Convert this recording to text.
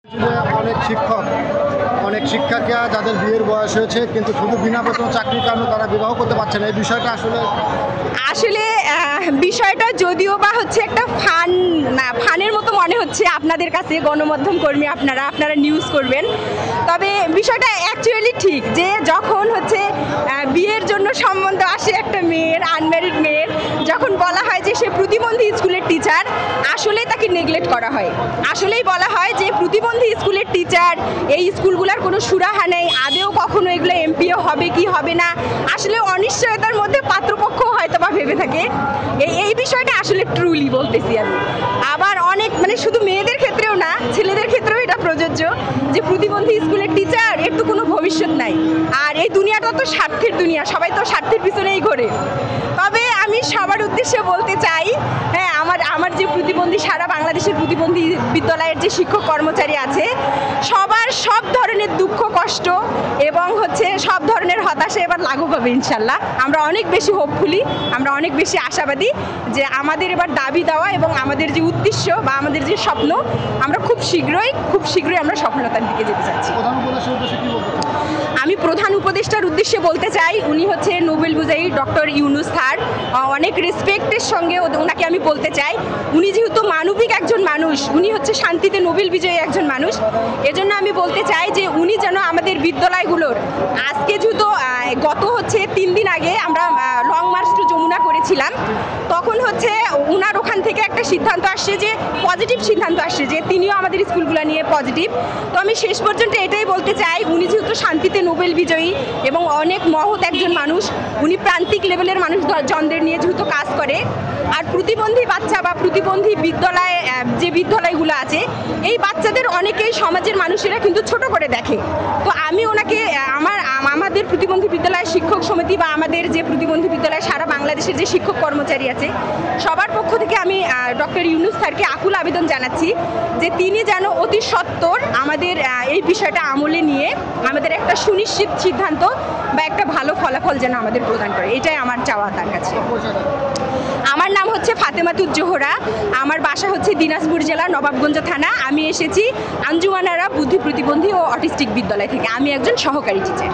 অনেক শিক্ষক অনেক শিক্ষার্থীরা যাদের বিয়ের বয়স হয়েছে কিন্তু শুধু বিনা বেতন চাকরির কারণে তারা বিবাহ করতে পারছে না, এই বিষয়টা আসলে বিষয়টা যদিও বা হচ্ছে একটা ফানের মতো মনে হচ্ছে আপনাদের কাছে, গণমাধ্যম কর্মী আপনারা নিউজ করবেন, তবে বিষয়টা অ্যাকচুয়ালি ঠিক যে যখন হচ্ছে বিয়ের জন্য সম্বন্ধ আসে একটা মেয়ের, আনম্যারিড মেয়ের, যখন বলা হয় যে সে প্রতিবন্ধী স্কুলের টিচার, আসলেই তাকে নেগলেক্ট করা হয়। আসলেই বলা হয় যে প্রতিবন্ধী স্কুলের টিচার, এই স্কুলগুলোর কোনো সুরাহা নেই, আদেও কখনো এগুলো এমপিও হবে কি হবে না, আসলে অনিশ্চয়তার মধ্যে পাত্রপক্ষ হয়তো বা ভেবে থাকে। এই বিষয়টা আসলে ট্রুলি বলতেছি আমি। আবার অনেক শুধু মেয়েদের ক্ষেত্রেও না, ছেলেদের ক্ষেত্রেও এটা প্রযোজ্য যে প্রতিবন্ধী স্কুলের টিচার, এর তো কোনো ভবিষ্যৎ নাই। আর এই দুনিয়াটা তো স্বার্থের দুনিয়া, সবাই তো স্বার্থের পিছনেই ঘোরে। তবে আমি সবার উদ্দেশ্যে বলতে চাই, হ্যাঁ, আমার যে প্রতিবন্ধী, সারা বাংলাদেশের প্রতিবন্ধী বিদ্যালয়ের যে শিক্ষক কর্মচারী আছে, সবার সব ধরনের দুঃখ কষ্ট এবং হচ্ছে সব ধরনের হতাশা এবার লাঘব হবে ইনশাল্লাহ। আমরা অনেক বেশি হোপফুলি, আমরা অনেক বেশি আশাবাদী যে আমাদের এবার দাবি দেওয়া এবং আমাদের যে উদ্দেশ্য বা আমাদের যে স্বপ্ন, আমরা খুব শীঘ্রই আমরা সফলতার দিকে যেতে চাচ্ছি। আমি প্রধান উপদেষ্টার উদ্দেশ্যে বলতে চাই, উনি হচ্ছে নোবেল বিজয়ী ডক্টর ইউনূস স্যার, অনেক রেসপেক্টের সঙ্গে ওনাকে আমি বলতে চাই, উনি যেহেতু মানবিক একজন মানুষ, উনি হচ্ছে শান্তিতে নোবেল বিজয়ী একজন মানুষ, এজন্য আমি বলতে চাই যে উনি যেন আমাদের বিদ্যালয়গুলোর, আজকে যেহেতু গত 3 দিন আগে আমরা লং মার্চ টু যমুনা করেছিলাম, তখন হচ্ছে ওনার ওখান থেকে একটা সিদ্ধান্ত আসছে, যে পজিটিভ সিদ্ধান্ত আসছে যে তিনিও আমাদের স্কুলগুলো নিয়ে পজিটিভ। তো আমি শেষ পর্যন্ত এটাই বলতে চাই, উনি যেহেতু শান্তিতে নোবেল বিজয়ী এবং অনেক মহৎ একজন মানুষ, উনি প্রান্তিক লেভেলের মানুষজনদের নিয়ে যেহেতু কাজ করে, আর প্রতিবন্ধী বাচ্চা বা প্রতিবন্ধী বিদ্যালয়, যে বিদ্যালয়গুলো আছে, এই বাচ্চাদের অনেকেই সমাজের মানুষেরা কিন্তু ছোট করে দেখে। তো আমি ওনাকে আমাদের প্রতিবন্ধী বিদ্যালয় শিক্ষক সমিতি বা আমাদের যে প্রতিবন্ধী বিদ্যালয় সারা বাংলাদেশের যে শিক্ষক কর্মচারী আছে, সবার পক্ষ থেকে আমি ডক্টর ইউনূস স্যারকে আকুল আবেদন জানাচ্ছি যে তিনি যেন অতি সত্বর আমাদের এই বিষয়টা আমলে নিয়ে আমাদের একটা সুনিশ্চিত সিদ্ধান্ত বা একটা ভালো ফলাফল যেন আমাদের প্রদান করে, এটাই আমার চাওয়া তার কাছে। আমার নাম হচ্ছে ফাতেমাতুজ জোহরা, আমার বাসা হচ্ছে দিনাজপুর জেলা নবাবগঞ্জ থানা। আমি এসেছি আঞ্জুমানারা বুদ্ধি প্রতিবন্ধী ও অটিস্টিক বিদ্যালয় থেকে, আমি একজন সহকারী টিচার।